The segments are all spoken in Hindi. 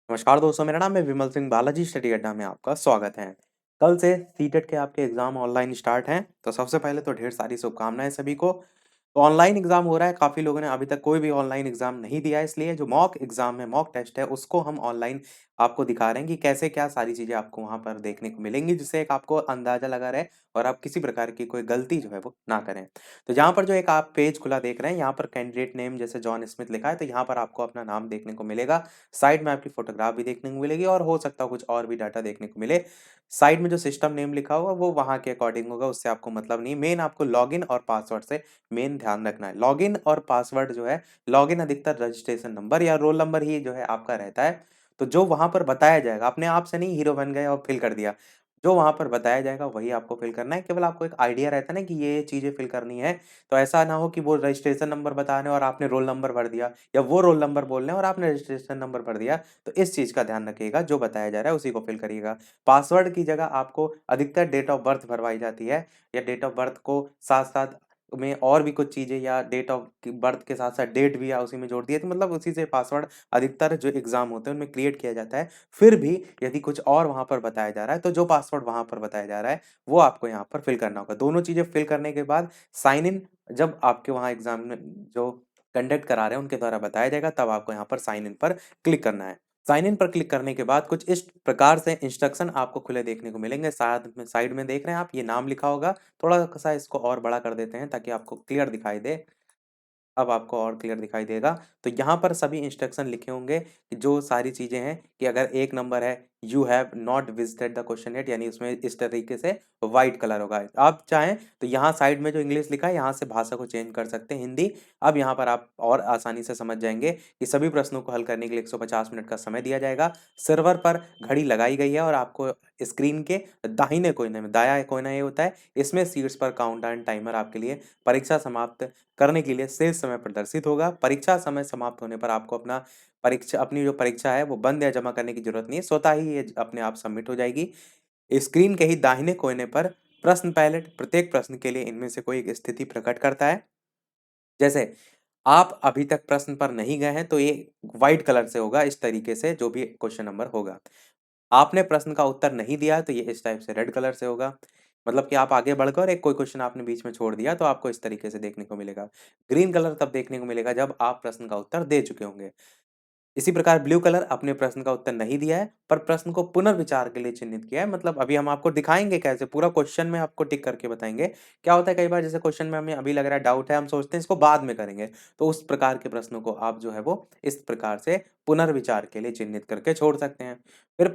नमस्कार दोस्तों, मेरा नाम है विमल सिंह। बालाजी स्टडी अड्डा में आपका स्वागत है। कल से सीटेट के आपके एग्जाम ऑनलाइन स्टार्ट हैं, तो सबसे पहले तो ढेर सारी शुभकामनाएं सभी को। तो ऑनलाइन एग्जाम हो रहा है, काफ़ी लोगों ने अभी तक कोई भी ऑनलाइन एग्जाम नहीं दिया है, इसलिए जो मॉक एग्जाम है, मॉक टेस्ट है, उसको हम ऑनलाइन आपको दिखा रहे हैं कि कैसे क्या सारी चीज़ें आपको वहाँ पर देखने को मिलेंगी, जिससे एक आपको अंदाजा लगा रहे और आप किसी प्रकार की कोई गलती जो है वो ना करें। तो यहाँ पर जो एक आप पेज खुला देख रहे हैं, यहाँ पर कैंडिडेट नेम जैसे जॉन स्मिथ लिखा है, तो यहाँ पर आपको अपना नाम देखने को मिलेगा। साइड में आपकी फोटोग्राफ भी देखने को मिलेगी और हो सकता है कुछ और भी डाटा देखने को मिले। साइड में जो सिस्टम नेम लिखा होगा वो वहाँ के अकॉर्डिंग होगा, उससे आपको मतलब नहीं। मेन आपको लॉगिन और पासवर्ड से मेन ध्यान रखना है। लॉगिन और पासवर्ड जो है, लॉगिन अधिकतर रजिस्ट्रेशन नंबर या रोल नंबर ही जो है आपका रहता है। तो जो वहां पर बताया जाएगा, अपने आप से नहीं हीरो बन गए और फिल कर दिया। जो वहां पर बताया जाएगा वही आपको फिल करना है। केवल आपको एक आइडिया रहता है ना कि ये चीजें फिल करनी है। तो ऐसा ना हो कि वो रजिस्ट्रेशन नंबर बता रहे हैं और आपने रोल नंबर भर दिया, या वो रोल नंबर बोल रहे हैं और आपने रजिस्ट्रेशन नंबर भर दिया। तो इस चीज का ध्यान रखिएगा, जो बताया जा रहा है उसी को फिल करिएगा। पासवर्ड की जगह आपको अधिकतर डेट ऑफ बर्थ भरवाई जाती है, या डेट ऑफ बर्थ को साथ साथ में और भी कुछ चीजें, या डेट ऑफ बर्थ के साथ साथ डेट भी या उसी में जोड़ दिए, तो मतलब उसी से पासवर्ड अधिकतर जो एग्जाम होते हैं उनमें क्रिएट किया जाता है। फिर भी यदि कुछ और वहां पर बताया जा रहा है, तो जो पासवर्ड वहां पर बताया जा रहा है वो आपको यहाँ पर फिल करना होगा। दोनों चीजें फिल करने के बाद साइन इन, जब आपके वहाँ एग्जाम में जो कंडक्ट करा रहे हैं उनके द्वारा बताया जाएगा, तब आपको यहाँ पर साइन इन पर क्लिक करना है। साइन इन पर क्लिक करने के बाद कुछ इस प्रकार से इंस्ट्रक्शन आपको खुले देखने को मिलेंगे। साइड में देख रहे हैं आप, ये नाम लिखा होगा। थोड़ा सा इसको और बड़ा कर देते हैं ताकि आपको क्लियर दिखाई दे। अब आपको और क्लियर दिखाई देगा। तो यहाँ पर सभी इंस्ट्रक्शन लिखे होंगे कि जो सारी चीजें हैं, कि अगर एक नंबर है you have not visited the question yet, यानी उसमें इस तरीके से व्हाइट कलर होगा। आप चाहें तो यहाँ साइड में जो इंग्लिश लिखा है यहाँ से भाषा को चेंज कर सकते हैं, हिंदी। अब यहाँ पर आप और आसानी से समझ जाएंगे कि सभी प्रश्नों को हल करने के लिए 150 मिनट का समय दिया जाएगा। सर्वर पर घड़ी लगाई गई है और आपको स्क्रीन के दाहिने कोने में, दाया कोना ये होता है, इसमें सीट्स पर काउंटडाउन टाइमर आपके लिए परीक्षा समाप्त करने के लिए शेष समय प्रदर्शित होगा। परीक्षा समय समाप्त होने पर आपको अपनी जो परीक्षा है वो बंद या जमा करने की जरूरत नहीं है, स्वतः ही ये अपने आप सबमिट हो जाएगी। स्क्रीन के ही दाहिने कोने पर प्रश्न पैलेट प्रत्येक प्रश्न के लिए इनमें से कोई एक स्थिति प्रकट करता है। जैसे आप अभी तक प्रश्न पर नहीं गए हैं तो ये व्हाइट कलर से होगा, इस तरीके से जो भी क्वेश्चन नंबर होगा। आपने प्रश्न का उत्तर नहीं दिया है तो ये इस टाइप से रेड कलर से होगा। मतलब कि आप आगे बढ़कर और एक कोई क्वेश्चन आपने बीच में छोड़ दिया, तो आपको इस तरीके से देखने को मिलेगा। ग्रीन कलर तब देखने को मिलेगा जब आप प्रश्न का उत्तर दे चुके होंगे। इसी प्रकार ब्लू कलर अपने प्रश्न का उत्तर नहीं दिया है पर प्रश्न को पुनर्विचार के लिए चिन्हित किया है। मतलब अभी हम आपको दिखाएंगे कैसे, पूरा क्वेश्चन में आपको टिक करके बताएंगे। क्या होता है कई बार, जैसे क्वेश्चन में हमें अभी लग रहा है डाउट है, हम सोचते हैं इसको बाद में करेंगे, तो उस प्रकार के प्रश्नों को आप जो है वो इस प्रकार से पुनर्विचार के लिए चिन्हित करके छोड़ सकते हैं। फिर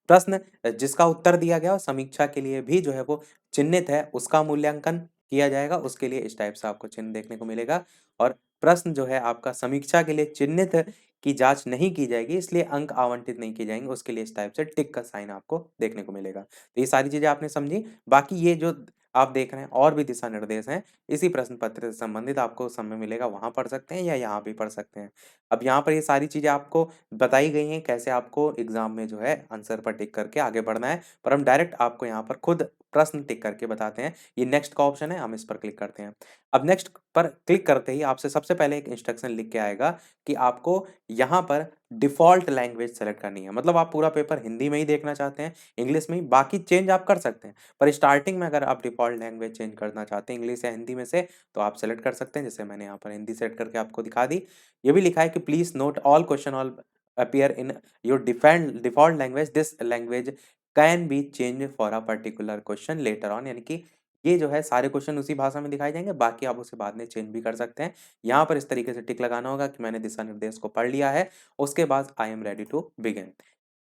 प्रश्न जिसका उत्तर दिया गया और समीक्षा के लिए भी जो है वो चिन्हित है, उसका मूल्यांकन किया जाएगा। उसके लिए इस टाइप से आपको चिन्ह देखने को मिलेगा। और प्रश्न जो है आपका समीक्षा के लिए चिन्हित की जांच नहीं की जाएगी, इसलिए अंक आवंटित नहीं किए जाएंगे, उसके लिए इस टाइप से टिक का साइन आपको देखने को मिलेगा। तो ये सारी चीजें आपने समझी। बाकी ये जो आप देख रहे हैं और भी दिशा निर्देश हैं, इसी प्रश्न पत्र से संबंधित आपको समय मिलेगा, वहां पढ़ सकते हैं या यहाँ भी पढ़ सकते हैं। अब यहाँ पर ये सारी चीजें आपको बताई गई हैं कैसे आपको एग्जाम में जो है आंसर पर टिक करके आगे बढ़ना है, पर हम डायरेक्ट आपको यहाँ पर खुद प्रश्न टिक करके बताते हैं। ये नेक्स्ट का ऑप्शन है, हम इस पर क्लिक करते हैं। अब नेक्स्ट पर क्लिक करते ही आपसे सबसे पहले एक इंस्ट्रक्शन लिख के आएगा कि आपको यहाँ पर डिफ़ॉल्ट लैंग्वेज सेलेक्ट करनी है। मतलब आप पूरा पेपर हिंदी में ही देखना चाहते हैं, इंग्लिश में ही, बाकी चेंज आप कर सकते हैं। पर स्टार्टिंग में अगर आप डिफ़ॉल्ट लैंग्वेज चेंज करना चाहते हैं इंग्लिश या हिंदी में से, तो आप सेलेक्ट कर सकते हैं। जैसे मैंने यहाँ पर हिंदी सेलेक्ट करके आपको दिखा दी। ये भी लिखा है कि please note all question all appear in your default language, this language can be change for a particular question later on. यानी कि ये जो है सारे क्वेश्चन उसी भाषा में दिखाए जाएंगे, बाकी आप उसे बाद में चेंज भी कर सकते हैं। यहाँ पर इस तरीके से टिक लगाना होगा कि मैंने दिशा निर्देश को पढ़ लिया है। उसके बाद I am ready to begin.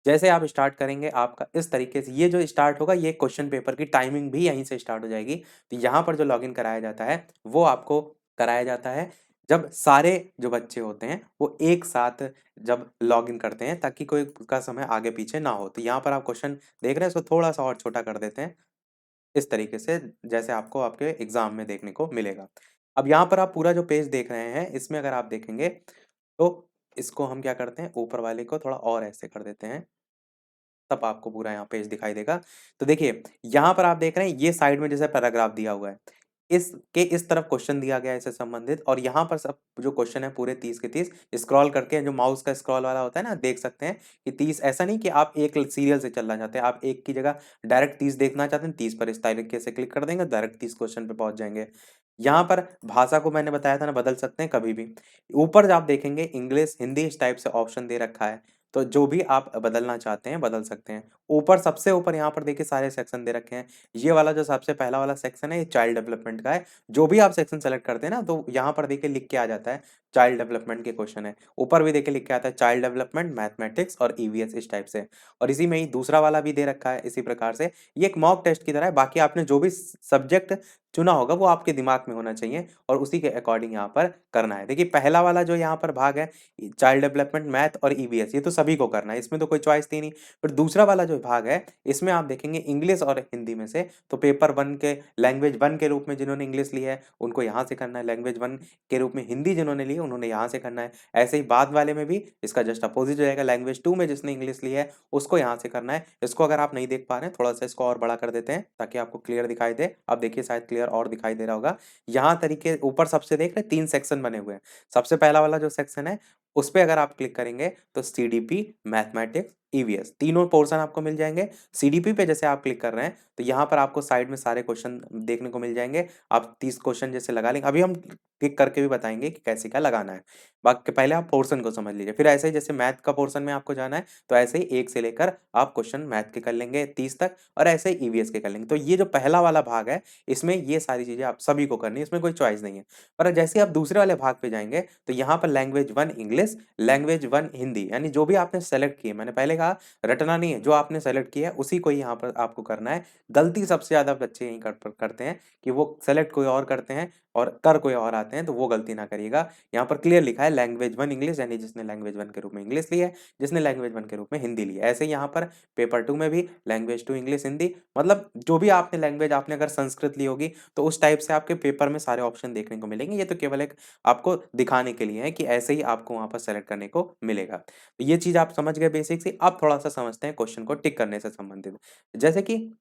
जैसे आप स्टार्ट करेंगे आपका इस तरीके से ये जो स्टार्ट होगा, ये क्वेश्चन पेपर की टाइमिंग भी यहीं से स्टार्ट हो जाएगी। तो यहाँ पर जो लॉगिन कराया जाता है वो आपको कराया जाता है जब सारे जो बच्चे होते हैं वो एक साथ जब लॉगिन करते हैं, ताकि कोई का समय आगे पीछे ना हो। तो यहाँ पर आप क्वेश्चन देख रहे हैं, इसको थोड़ा सा और छोटा कर देते हैं इस तरीके से, जैसे आपको आपके एग्जाम में देखने को मिलेगा। अब यहाँ पर आप पूरा जो पेज देख रहे हैं, इसमें अगर आप देखेंगे तो इसको हम क्या करते हैं, ऊपर वाले को थोड़ा और ऐसे कर देते हैं, तब आपको पूरा यहाँ पेज दिखाई देगा। तो देखिए यहाँ पर आप देख रहे हैं ये साइड में जैसे पैराग्राफ दिया हुआ है, इस तरफ क्वेश्चन दिया गया है इससे संबंधित और यहाँ पर सब जो क्वेश्चन है पूरे 30 के 30 स्क्रॉल करके जो माउस का स्क्रॉल वाला होता है ना देख सकते हैं कि 30 ऐसा नहीं कि आप एक सीरियल से चलना चाहते हैं, आप एक की जगह डायरेक्ट 30 देखना चाहते हैं 30 पर इस तरीके से क्लिक कर देंगे डायरेक्ट 30 क्वेश्चन पे पहुंच जाएंगे। यहाँ पर भाषा को मैंने बताया था ना बदल सकते हैं कभी भी। ऊपर आप देखेंगे इंग्लिश हिंदी इस टाइप से ऑप्शन दे रखा है, तो जो भी आप बदलना चाहते हैं बदल सकते हैं। ऊपर सबसे ऊपर यहाँ पर देखिए सारे सेक्शन दे रखे हैं। ये वाला जो सबसे पहला वाला सेक्शन है ये चाइल्ड डेवलपमेंट का है। जो भी आप सेक्शन सेलेक्ट करते हैं ना तो यहाँ पर देखिए लिख के आ जाता है चाइल्ड डेवलपमेंट के क्वेश्चन है। ऊपर भी देखिए लिख के आता है चाइल्ड डेवलपमेंट मैथमेटिक्स और ईवीएस इस टाइप से। और इसी में ही दूसरा वाला भी दे रखा है इसी प्रकार से। ये एक मॉक टेस्ट की तरह है, बाकी आपने जो भी सब्जेक्ट चुना होगा वो आपके दिमाग में होना चाहिए और उसी के अकॉर्डिंग यहाँ पर करना है। देखिए पहला वाला जो यहाँ पर भाग है चाइल्ड डेवलपमेंट मैथ और ईवीएस ये तो सभी को करना है, इसमें तो कोई चॉइस थी नहीं। फिर दूसरा वाला जो भाग है इसमें आप देखेंगे इंग्लिश और हिंदी में से तो पेपर वन के लैंग्वेज वन के रूप में जिन्होंने इंग्लिश ली है उनको यहाँ से करना है, लैंग्वेज वन के रूप में हिंदी जिन्होंने ली है उन्होंने यहाँ से करना है। ऐसे ही बाद वाले में भी इसका जस्ट अपोजिट हो जाएगा, लैंग्वेज टू में जिसने इंग्लिश ली है उसको यहाँ से करना है। इसको अगर आप नहीं देख पा रहे हैं थोड़ा सा इसको और बड़ा कर देते हैं ताकि आपको क्लियर दिखाई दे। अब देखिए शायद क्लियर और दिखाई दे रहा होगा। यहाँ तरीके ऊपर सबसे देख रहे 3 सेक्शन बने हुए हैं। सबसे पहला वाला जो सेक्शन है उस पे अगर आप क्लिक करेंगे तो सीडीपी मैथमेटिक्स ईवीएस तीनों पोर्शन आपको मिल जाएंगे। सीडीपी पे जैसे आप क्लिक कर रहे हैं तो यहाँ पर आपको साइड में सारे क्वेश्चन देखने को मिल जाएंगे। आप 30 क्वेश्चन जैसे लगा लेंगे, अभी हम क्लिक करके भी बताएंगे कि कैसे क्या लगाना है। बाकी पहले आप पोर्शन को समझ लीजिए, फिर ऐसे ही जैसे मैथ का पोर्शन में आपको जाना है तो ऐसे ही एक से लेकर आप क्वेश्चन मैथ के कर लेंगे 30 तक और ऐसे ही ईवीएस के कर लेंगे। तो ये जो पहला वाला भाग है इसमें ये सारी चीजें आप सभी को करनी है, इसमें कोई चॉइस नहीं है। पर जैसे ही आप दूसरे वाले भाग पे जाएंगे तो यहाँ पर language one English language one Hindi यानी जो भी आपने सेलेक्ट किए, मैंने पहले कहा रटना नहीं है, जो आपने सेलेक्ट किया है उसी को ही यहाँ पर आपको करना है। गलती सबसे ज्यादा बच्चे यही करते हैं कि वो सेलेक्ट कोई और करते हैं और कर कोई और आते हैं, तो वो गलती ना करिएगा। यहाँ पर क्लियर लिखा है लैंग्वेज वन इंग्लिश यानी जिसने लैंग्वेज वन के रूप में इंग्लिश ली है, जिसने लैंग्वेज वन के रूप में हिंदी ली है। ऐसे ही यहाँ पर पेपर टू में भी लैंग्वेज टू इंग्लिश हिंदी, मतलब जो भी आपने लैंग्वेज आपने अगर संस्कृत ली होगी तो उस टाइप से आपके पेपर में सारे ऑप्शन देखने को मिलेंगे। ये तो केवल एक आपको दिखाने के लिए है कि ऐसे ही आपको वहां पर सेलेक्ट करने को मिलेगा। तो ये चीज आप समझ गए बेसिक से। अब थोड़ा सा समझते हैं क्वेश्चन को टिक करने से संबंधित। जैसे कि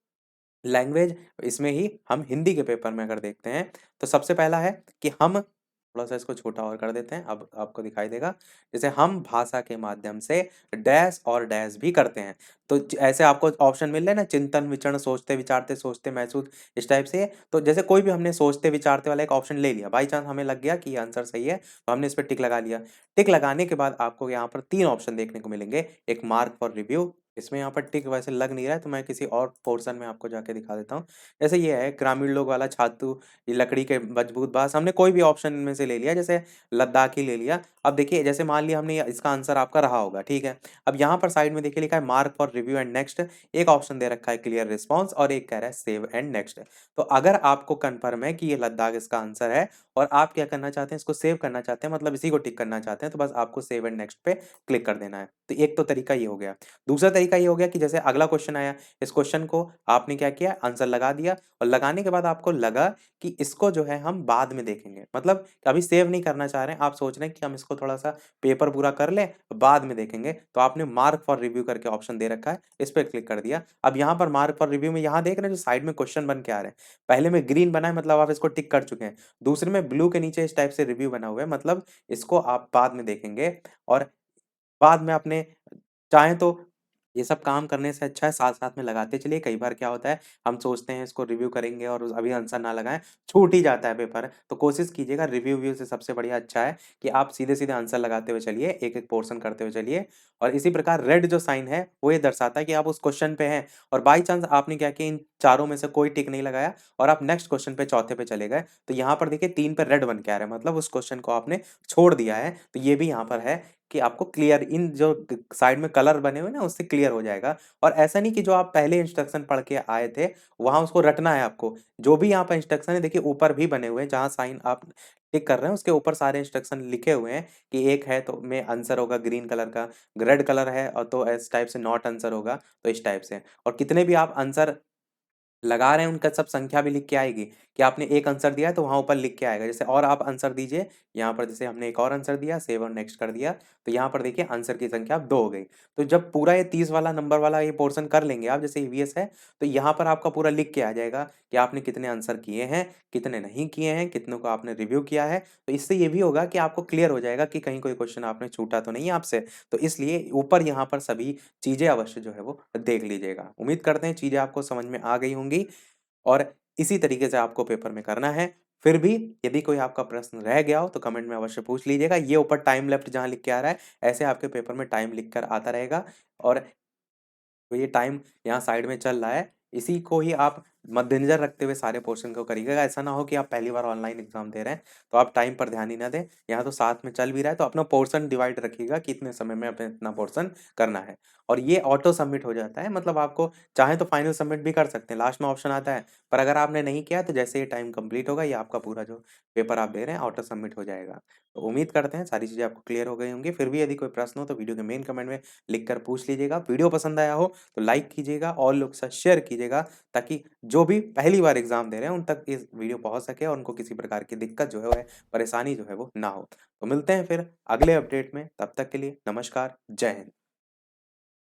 लैंग्वेज इसमें ही हम हिंदी के पेपर में अगर देखते हैं तो सबसे पहला है कि हम थोड़ा सा इसको छोटा और कर देते हैं, अब आपको दिखाई देगा। जैसे हम भाषा के माध्यम से डैश और डैश भी करते हैं। तो ऐसे आपको ऑप्शन मिल रहे हैं ना, चिंतन विचरण सोचते विचारते सोचते महसूस इस टाइप से। तो जैसे कोई भी हमने सोचते विचारते वाला एक ऑप्शन ले लिया, बाई चांस हमें लग गया कि ये आंसर सही है तो हमने इस पर टिक लगा लिया। टिक लगाने के बाद आपको यहाँ पर 3 ऑप्शन देखने को मिलेंगे। एक मार्क फॉर रिव्यू, इसमें यहाँ पर टिक वैसे लग नहीं रहा है तो मैं किसी और पोर्शन में आपको जाके दिखा देता हूँ। जैसे ये है ग्रामीण लोग वाला छातु, ये लकड़ी के मजबूत बांस, हमने कोई भी ऑप्शन इनमें से ले लिया, जैसे लद्दाखी ले लिया। अब देखिए जैसे मान लिया हमने इसका आंसर आपका रहा होगा, ठीक है। अब यहाँ पर साइड में देखिए लिखा है mark for review and next. एक ऑप्शन दे रखा है क्लियर रिस्पॉन्स और एक कह रहा है सेव एंड नेक्स्ट। तो अगर आपको कन्फर्म है कि ये लद्दाख इसका आंसर है और आप क्या करना चाहते हैं, इसको सेव करना चाहते हैं, मतलब इसी को टिक करना चाहते हैं, तो बस आपको सेव एंड नेक्स्ट पे क्लिक कर देना है। तो एक तो तरीका ये हो गया। दूसरा तरीका ये हो गया कि जैसे अगला क्वेश्चन आया, इस क्वेश्चन को आपने क्या किया, आंसर लगा दिया और लगाने के बाद आपको लगा कि इसको जो है हम बाद में देखेंगे, मतलब अभी सेव नहीं करना चाह रहे हैं, आप सोच रहे हैं कि हम इसको थोड़ा सा पेपर पूरा कर लें बाद में देखेंगे, तो आपने मार्क फॉर रिव्यू करके ऑप्शन दे रखा है, इस पर क्लिक कर दिया। अब यहाँ पर मार्क फॉर रिव्यू में यहाँ देख रहे हैं जो साइड में क्वेश्चन बन के आ रहे हैं, पहले में ग्रीन बना है मतलब आप इसको टिक कर चुके हैं, दूसरे में ब्लू के नीचे इस टाइप से रिव्यू बना हुआ है मतलब इसको आप बाद में देखेंगे। और बाद में आपने चाहें तो ये सब काम करने से अच्छा है साथ-साथ में लगाते चलिए। कई बार क्या होता है, हम सोचते हैं इसको रिव्यू करेंगे और अभी आंसर ना लगाएँ, छूट ही जाता है पेपर। तो कोशिश कीजिएगा रिव्यू से सबसे बढ़िया अच्छा है कि आप सीधे-सीधे आंसर लगाते हुए चलिए, एक-एक पोर्शन करते हुए चलिए। और इसी प्रकार रेड जो साइन है, वो ये दर्शाता है कि आप उस क्वेश्चन पे हैं और बाई चांस आपने क्या किया, इन चारों में से कोई टिक नहीं लगाया और आप नेक्स्ट क्वेश्चन पे चौथे पे चले गए, तो यहाँ पर देखिए 3 पे रेड बन के आ रहा है, मतलब उस क्वेश्चन को आपने छोड़ दिया है। तो ये भी यहाँ पर है कि आपको क्लियर इन जो साइड में कलर बने हुए ना उससे क्लियर हो जाएगा। और ऐसा नहीं कि जो आप पहले इंस्ट्रक्शन पढ़ के आए थे वहां उसको रटना है आपको। जो भी यहाँ पर इंस्ट्रक्शन है देखिए ऊपर भी बने हुए हैं, जहाँ साइन आप टिक कर रहे हैं उसके ऊपर सारे इंस्ट्रक्शन लिखे हुए हैं कि एक है तो में आंसर होगा ग्रीन कलर का, रेड कलर है और तो इस टाइप से नॉट आंसर होगा तो इस टाइप से। और कितने भी आप आंसर लगा रहे हैं उनका सब संख्या भी लिख के आएगी कि आपने एक आंसर दिया है तो वहाँ ऊपर लिख के आएगा। जैसे और आप आंसर दीजिए, यहाँ पर जैसे हमने एक और आंसर दिया, सेव और नेक्स्ट कर दिया, तो यहाँ पर देखिए आंसर की संख्या 2 हो गई। तो जब पूरा ये 30 वाला नंबर वाला ये पोर्शन कर लेंगे आप, जैसे ईवीएस है, तो यहाँ पर आपका पूरा लिख के आ जाएगा कि आपने कितने आंसर किए हैं, कितने नहीं किए हैं, कितनों को आपने रिव्यू किया है। तो इससे ये भी होगा कि आपको क्लियर हो जाएगा कि कहीं कोई क्वेश्चन आपने छूटा तो नहीं है आपसे। तो इसलिए ऊपर यहाँ पर सभी चीज़ें अवश्य जो है वो देख लीजिएगा। उम्मीद करते हैं चीज़ें आपको समझ में आ गई होंगी और इसी तरीके से आपको पेपर में करना है। फिर भी यदि कोई आपका प्रश्न रह गया हो तो कमेंट में अवश्य पूछ लीजिएगा। ये ऊपर टाइम लेफ्ट जहाँ लिख के आ रहा है, ऐसे आपके पेपर में टाइम लिख कर आता रहेगा और तो ये टाइम यहाँ साइड में चल रहा है, इसी को ही आप मद्देनज़र रखते हुए सारे पोर्शन को करिएगा। ऐसा ना हो कि आप पहली बार ऑनलाइन एग्ज़ाम दे रहे हैं, तो आप टाइम पर ध्यान ही ना दें। यहाँ तो साथ में चल भी रहा है, तो अपना पोर्शन डिवाइड रखिएगा कि इतने समय में हमें इतना पोर्शन करना है। और ये ऑटो सबमिट हो जाता है, मतलब आपको चाहें तो फाइनल सबमिट भी कर सकते हैं, लास्ट में ऑप्शन आता है। पर अगर आपने नहीं किया, तो जैसे ही टाइम कंप्लीट होगा, ये आपका पूरा जो पेपर आप दे रहे हैं, ऑटो सबमिट हो जाएगा। तो उम्मीद करते हैं सारी चीज़ें आपको क्लियर हो गई होंगी। फिर भी यदि कोई प्रश्न हो, तो वीडियो के मेन कमेंट में लिख कर पूछ लीजिएगा। वीडियो पसंद आया हो तो लाइक कीजिएगा और लोग के साथ शेयर कीजिएगा, ताकि जो भी पहली बार एग्ज़ाम दे रहे हैं उन तक इस वीडियो पहुँच सके और उनको किसी प्रकार की दिक्कत जो है वह परेशानी जो है वो ना हो। तो मिलते हैं फिर अगले अपडेट में, तब तक के लिए नमस्कार, जय हिंद।